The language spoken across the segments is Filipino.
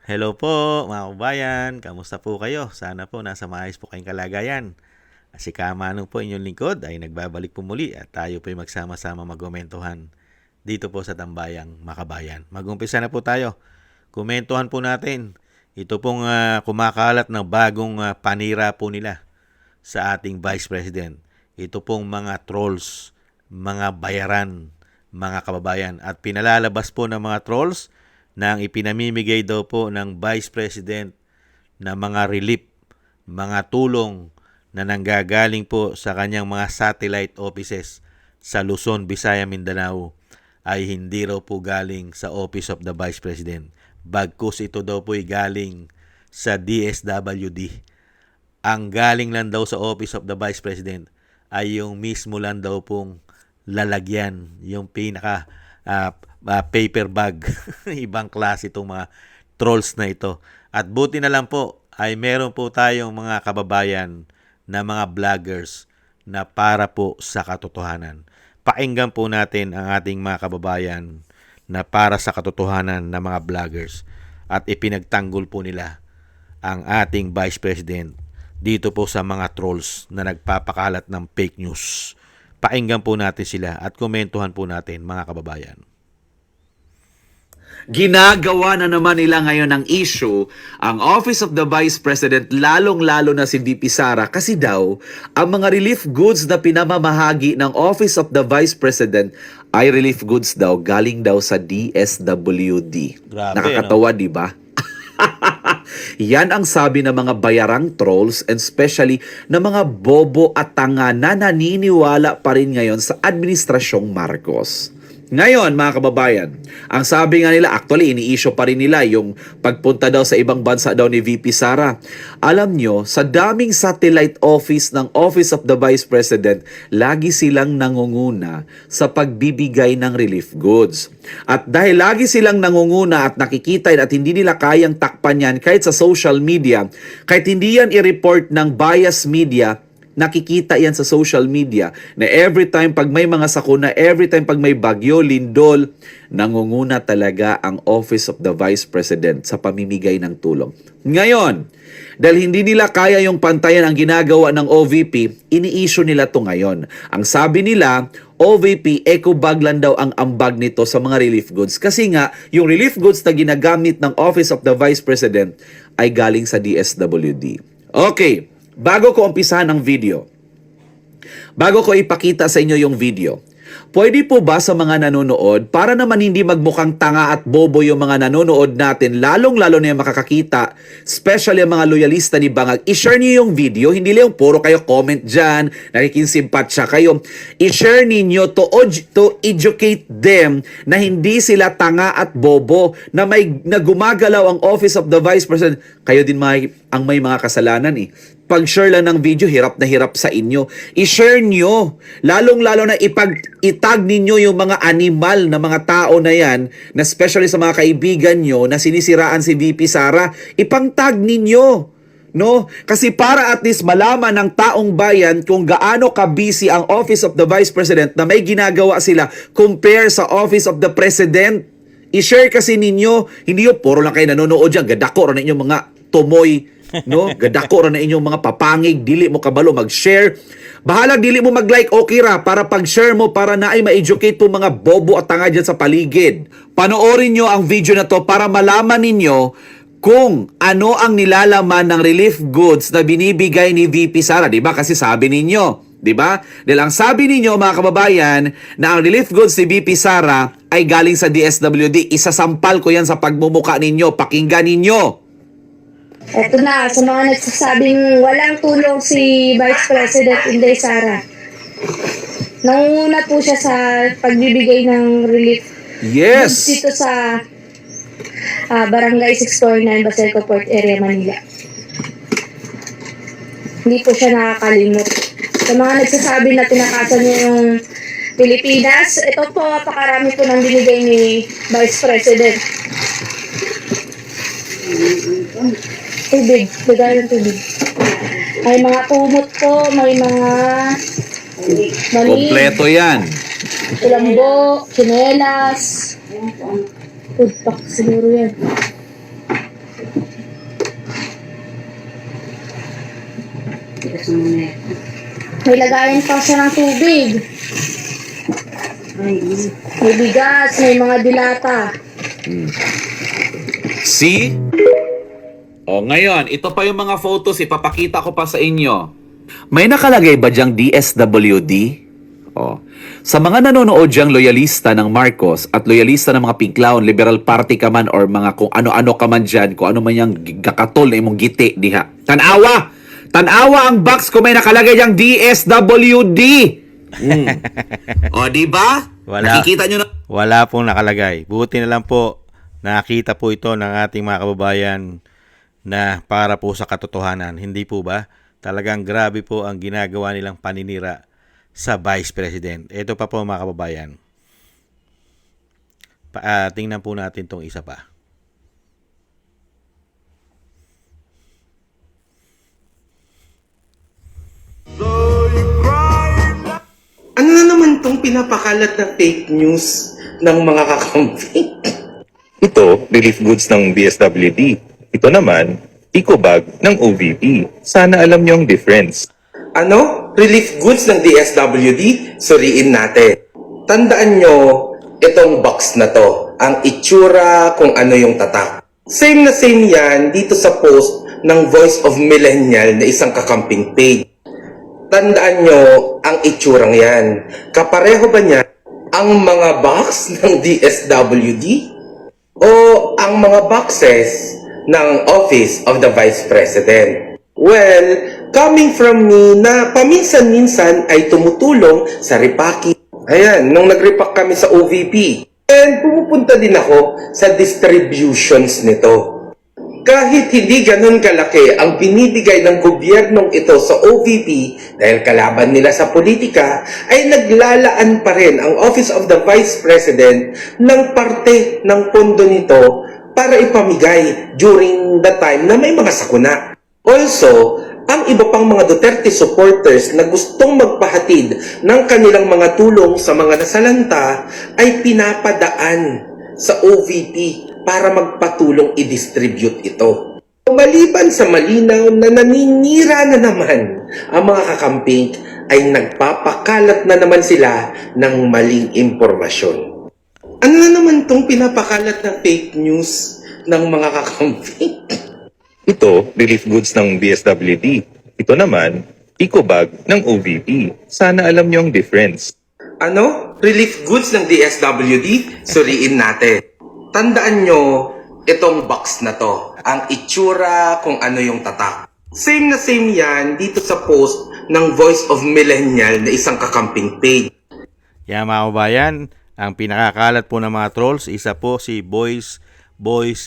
Hello po mga kabayan, kamusta po kayo? Sana po nasa maayos po kayong kalagayan. Si Kamanong po inyong lingkod ay nagbabalik po muli at tayo po ay magsama-sama magkomentuhan dito po sa Tambayang Makabayan. Mag-umpisa na po tayo. Komentuhan po natin. Ito pong kumakalat ng bagong panira po nila sa ating Vice President. Ito pong mga trolls, mga bayaran, mga kababayan. At pinalalabas po ng mga trolls na ang ipinamimigay daw po ng Vice President na mga relief, mga tulong na nanggagaling po sa kanyang mga satellite offices sa Luzon, Visayas, Mindanao ay hindi raw po galing sa Office of the Vice President. Bagkus ito daw po ay galing sa DSWD. Ang galing lang daw sa Office of the Vice President ay yung mismo lang daw pong lalagyan, yung pinaka paper bag. Ibang klase itong mga trolls na ito. At buti na lang po ay meron po tayong mga kababayan na mga vloggers na para po sa katotohanan. Pakinggan po natin ang ating mga kababayan na para sa katotohanan na mga vloggers at ipinagtanggol po nila ang ating Vice President dito po sa mga trolls na nagpapakalat ng fake news. Pakinggan po natin sila at komentuhan po natin mga kababayan. Ginagawa na naman nila ngayon ng issue ang Office of the Vice President, lalong-lalo na si VP Sara, kasi daw ang mga relief goods na pinamamahagi ng Office of the Vice President ay relief goods daw galing daw sa DSWD. Grabe, Nakakatawa, di ba? Yan ang sabi ng mga bayarang trolls and especially ng mga bobo at tanga na naniniwala pa rin ngayon sa Administrasyong Marcos. Ngayon, mga kababayan, ang sabi nga nila, actually, ini-issue pa rin nila yung pagpunta daw sa ibang bansa daw ni VP Sara. Alam nyo, sa daming satellite office ng Office of the Vice President, lagi silang nangunguna sa pagbibigay ng relief goods. At dahil lagi silang nangunguna at nakikita at hindi nila kayang takpan yan kahit sa social media, kahit hindi yan i-report ng bias media, nakikita yan sa social media na every time pag may mga sakuna, every time pag may bagyo, lindol, nangunguna talaga ang Office of the Vice President sa pamimigay ng tulong. Ngayon, dahil hindi nila kaya yung pantayan ang ginagawa ng OVP, ini-issue nila to ngayon. Ang sabi nila, OVP, eco bag lang daw ang ambag nito sa mga relief goods. Kasi nga, yung relief goods na ginagamit ng Office of the Vice President ay galing sa DSWD. Okay. Bago ko umpisahan ang video, bago ko ipakita sa inyo yung video, pwede po ba sa mga nanonood, para naman hindi magmukhang tanga at bobo yung mga nanonood natin, lalong-lalo na yung makakakita, especially ang mga loyalista ni Bangag, i-share niyo yung video, hindi lang puro kayo comment dyan, nakikinsimpatsya kayo. I-share ninyo to educate them na hindi sila tanga at bobo, na gumagalaw ang Office of the Vice President. Kayo din ang may mga kasalanan eh. Pag-share lang ng video, hirap na hirap sa inyo. I-share nyo. Lalong-lalo na itag ninyo yung mga animal na mga tao na yan, na especially sa mga kaibigan nyo na sinisiraan si VP Sara, ipang-tag ninyo. No? Kasi para at least malaman ng taong bayan kung gaano ka-busy ang Office of the Vice President na may ginagawa sila compare sa Office of the President. I-share kasi ninyo. Hindi yung puro lang kayo nanonood dyan. Gadako na inyong mga tumoy, no, gadako ra na inyong mga papangig, dili mo kabalo mag-share. Bahala dili mo mag-like, okay ra para pag-share mo para na ay ma-educate po mga bobo at tanga dyan sa paligid. Panoorin nyo ang video na to para malaman ninyo kung ano ang nilalaman ng relief goods na binibigay ni VP Sara, 'di ba? Kasi sabi ninyo, 'di ba? Dahil ang sabi ninyo mga kababayan na ang relief goods ni VP Sara ay galing sa DSWD. Isasampal ko yan sa pagmumuka ninyo, pakinggan ninyo. Eto na, sa mga nagsasabing walang tulong si Vice President Inday Sara. Nangunguna po siya sa pagbibigay ng relief Yes! dito sa Barangay 649, Baselco Port Area, Manila. Hindi po siya nakakalimot. Sa mga nagsasabi na tinakasan niya yung Pilipinas, ito po, pakarami po nang binigay ni Vice President. Tubig, bigay ng tubig. May mga kumot po, may mga Kompleto yan. Kulambo, chinelas, food pack siguro yan. May lagayan pa siya ng tubig. May bigas, may mga dilata. See? O ngayon, ito pa yung mga photos, ipapakita ko pa sa inyo. May nakalagay ba diyang DSWD? O. Sa mga nanonood diyang loyalista ng Marcos at loyalista ng mga Pinklaon, Liberal Party ka man or mga kung ano-ano ka man dyan, kung ano man yung gakatol na imong giti, diha. Tanawa! Tanawa ang box ko may nakalagay diyang DSWD! O, di ba? Wala. Nakikita nyo na? Wala pong nakalagay. Buti na lang po, nakita po ito ng ating mga kababayan na para po sa katotohanan. Hindi po ba? Talagang grabe po ang ginagawa nilang paninira sa Vice President. Ito pa po mga kababayan. Tingnan po natin tong isa pa. Ano na naman tong pinapakalat na fake news ng mga kakampi? Ito, relief goods ng DSWD. Ito naman, eco bag ng OVP. Sana alam niyo ang difference. Ano? Relief goods ng DSWD? Suriin natin. Tandaan nyo, itong box na to, ang itsura kung ano yung tatak. Same na same yan dito sa post ng Voice of Millennial na isang kakamping page. Tandaan nyo ang itsurang yan. Kapareho ba niya ang mga box ng DSWD o ang mga boxes ng Office of the Vice President? Well, coming from me na paminsan-minsan ay tumutulong sa repacking. Ayan, nung nag-repack kami sa OVP. And pumupunta din ako sa distributions nito. Kahit hindi ganun kalaki ang binibigay ng gobyernong ito sa OVP dahil kalaban nila sa politika, ay naglalaan pa rin ang Office of the Vice President ng parte ng pondo nito para ipamigay during the time na may mga sakuna. Also, ang iba pang mga Duterte supporters na gustong magpahatid ng kanilang mga tulong sa mga nasalanta ay pinapadaan sa OVP para magpatulong i-distribute ito. Maliban sa malinaw na naninira na naman ang mga kakamping, ay nagpapakalat na naman sila ng maling impormasyon. Ano na naman tong pinapakalat na fake news ng mga kakamping? Ito, relief goods ng DSWD. Ito naman, eco bag ng OVP. Sana alam niyo ang difference. Ano? Relief goods ng DSWD? Suriin natin. Tandaan nyo, itong box na to, ang itsura kung ano yung tatak. Same na same yan dito sa post ng Voice of Millennial na isang kakamping page. Yan mga kababayan, ang pinakakalat po ng mga trolls, isa po si Boys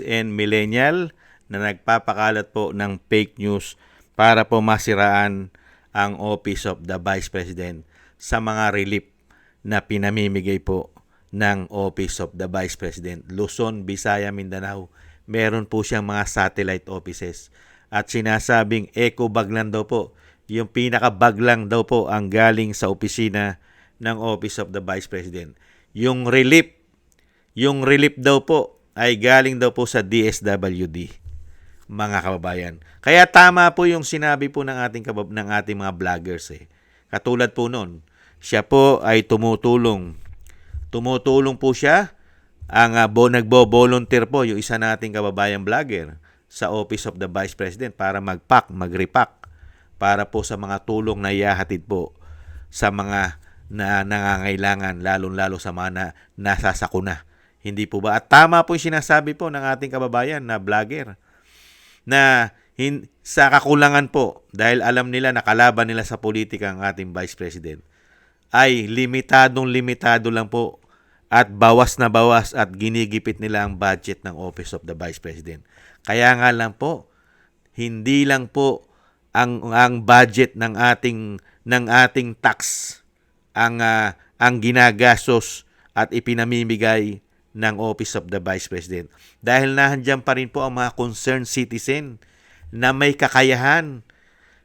and Millennial na nagpapakalat po ng fake news para po masiraan ang Office of the Vice President sa mga relief na pinamimigay po ng Office of the Vice President. Luzon, Visaya, Mindanao, meron po siyang mga satellite offices. At sinasabing eco bag lang daw po. Yung pinaka-bag lang daw po ang galing sa opisina ng Office of the Vice President. Yung relief daw po ay galing daw po sa DSWD, mga kababayan. Kaya tama po yung sinabi po ng ating mga vloggers eh. Katulad po noon, siya po ay tumutulong po siya, ang nagbo-volunteer po yung isa nating kababayang vlogger sa Office of the Vice President para mag-repack para po sa mga tulong na ihahatid po sa mga na nangangailangan, lalong-lalo sa mga nasasakuna. Hindi po ba? At tama po yung sinasabi po ng ating kababayan na vlogger na sa kakulangan po, dahil alam nila na kalaban nila sa politika ang ating Vice President, ay limitado lang po at bawas na bawas at ginigipit nila ang budget ng Office of the Vice President. Kaya nga lang po, hindi lang po ang budget ng ating tax ang ginagastos at ipinamimigay ng Office of the Vice President. Dahil nahandyan pa rin po ang mga concerned citizen na may kakayahan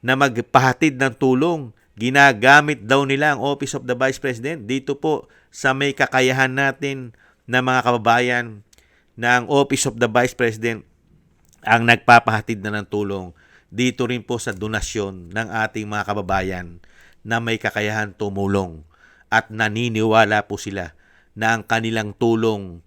na magpahatid ng tulong. Ginagamit daw nila ang Office of the Vice President dito po sa may kakayahan natin na mga kababayan na ang Office of the Vice President ang nagpapahatid na ng tulong dito rin po sa donasyon ng ating mga kababayan na may kakayahan tumulong at naniniwala po sila na ang kanilang tulong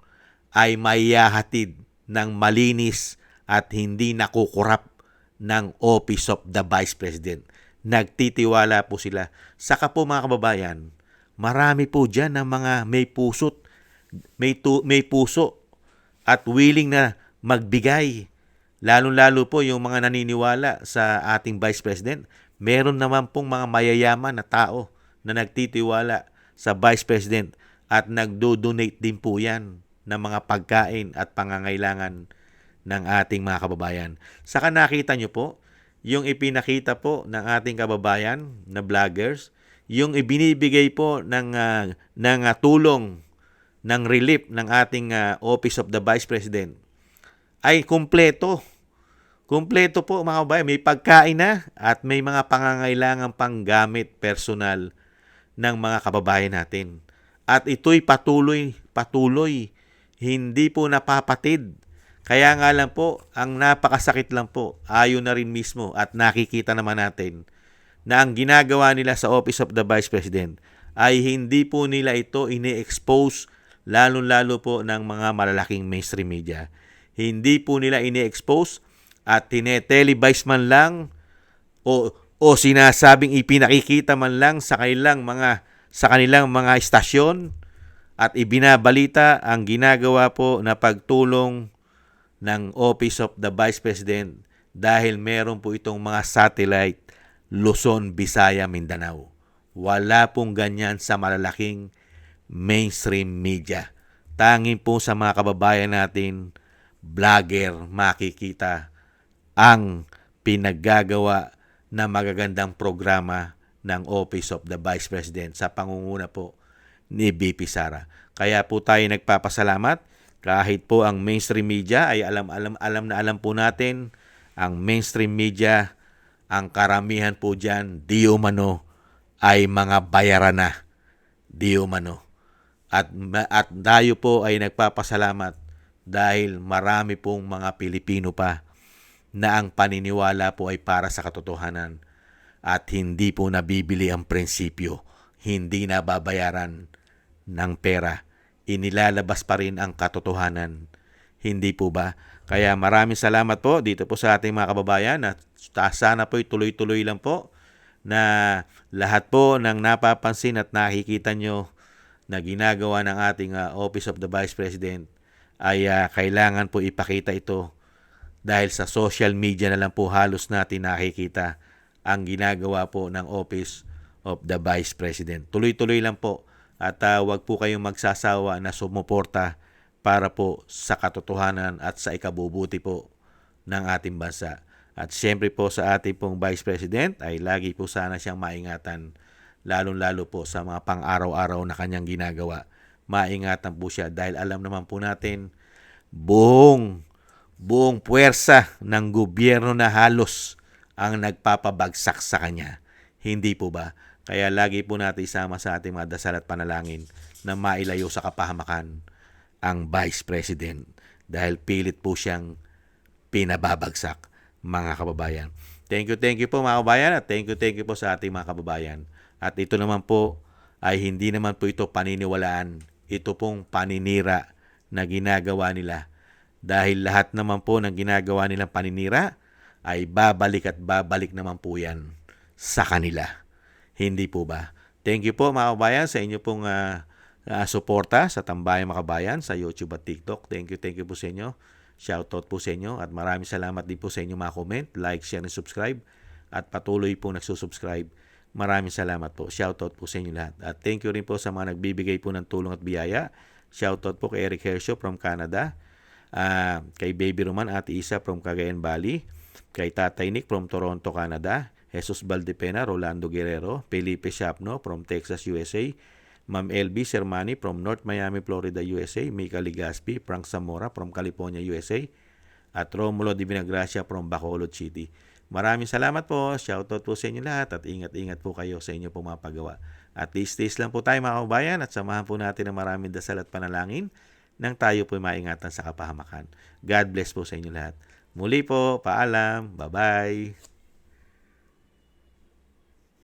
ay maihahatid ng malinis at hindi nakukurap ng Office of the Vice President. Nagtitiwala po sila. Saka po mga kababayan, marami po dyan ng mga may puso at willing na magbigay. Lalo-lalo po yung mga naniniwala sa ating Vice President. Meron naman pong mga mayayaman na tao na nagtitiwala sa Vice President at nagdo-donate din po yan ng mga pagkain at pangangailangan ng ating mga kababayan. Saka nakita nyo po, yung ipinakita po ng ating kababayan na vloggers, yung ibinibigay po ng tulong, ng relief ng ating Office of the Vice President ay kumpleto. Kumpleto po mga kababayan, may pagkain na at may mga pangangailangan pang gamit personal ng mga kababayan natin. At ito'y patuloy, hindi po napapatid. Kaya nga lang po, ang napakasakit lang po, ayon na rin mismo at nakikita naman natin na ang ginagawa nila sa Office of the Vice President ay hindi po nila ito ini-expose lalo-lalo po ng mga malalaking mainstream media. Hindi po nila ini-expose at tinetelevice man lang o sinasabing ipinakikita man lang sa kanilang mga istasyon at ibinabalita ang ginagawa po na pagtulong ng Office of the Vice President dahil meron po itong mga satellite Luzon, Visaya, Mindanao. Wala pong ganyan sa malalaking mainstream media. Tanging po sa mga kababayan natin, vlogger, makikita ang pinaggagawa na magagandang programa ng Office of the Vice President sa pangunguna po ni VP Sara. Kaya po tayo nagpapasalamat kahit po ang mainstream media ay alam po natin, ang mainstream media, ang karamihan po dyan, di umano, ay mga bayaran na. Di umano. At tayo po ay nagpapasalamat dahil marami pong mga Pilipino pa na ang paniniwala po ay para sa katotohanan at hindi po nabibili ang prinsipyo, hindi nababayaran ng pera. Inilalabas pa rin ang katotohanan. Hindi po ba? Kaya maraming salamat po dito po sa ating mga kababayan at sana po tuloy-tuloy lang po na lahat po ng napapansin at nakikita nyo na ginagawa ng ating Office of the Vice President ay kailangan po ipakita ito dahil sa social media na lang po halos natin nakikita ang ginagawa po ng Office of the Vice President. Tuloy-tuloy lang po. At wag po kayong magsasawa na sumuporta para po sa katotohanan at sa ikabubuti po ng ating bansa. At siyempre po sa ating pong Vice President ay lagi po sana siyang maingatan, lalong-lalo po sa mga pang-araw-araw na kanyang ginagawa. Maingatan po siya dahil alam naman po natin buong puwersa ng gobyerno na halos ang nagpapabagsak sa kanya. Hindi po ba? Kaya lagi po natin isama sa ating mga dasal at panalangin na mailayo sa kapahamakan ang Vice President dahil pilit po siyang pinababagsak, mga kababayan. Thank you po mga kababayan at thank you po sa ating mga kababayan. At ito naman po ay hindi naman po ito paniniwalaan. Ito pong paninira na ginagawa nila. Dahil lahat naman po ng ginagawa nilang paninira ay babalik naman po yan sa kanila. Hindi po ba? Thank you po mga kababayan sa inyo pong suporta sa Tambayang Mga Kabayan sa YouTube at TikTok. Thank you po sa inyo. Shoutout po sa inyo at maraming salamat din po sa inyo mga comment, like, share, and subscribe at patuloy po nagsusubscribe. Maraming salamat po. Shoutout po sa inyo lahat. At thank you rin po sa mga nagbibigay po ng tulong at biyaya. Shoutout po kay Eric Hershaw from Canada, kay Baby Roman at Isa from Cagayan Valley, kay Tatay Nick from Toronto, Canada, Jesus Valdepena, Rolando Guerrero, Felipe Shapno from Texas, USA, Ma'am LB Sermani from North Miami, Florida, USA, Mika Ligaspi, Frank Zamora from California, USA, at Romulo Di Vinagracia from Bacolod City. Maraming salamat po. Shoutout po sa inyo lahat at ingat-ingat po kayo sa inyo pong mga paggawa. At tiis-tiis lang po tayo mga kababayan at samahan po natin ang maraming dasal at panalangin nang tayo po maingatan sa kapahamakan. God bless po sa inyo lahat. Muli po, paalam. Bye-bye.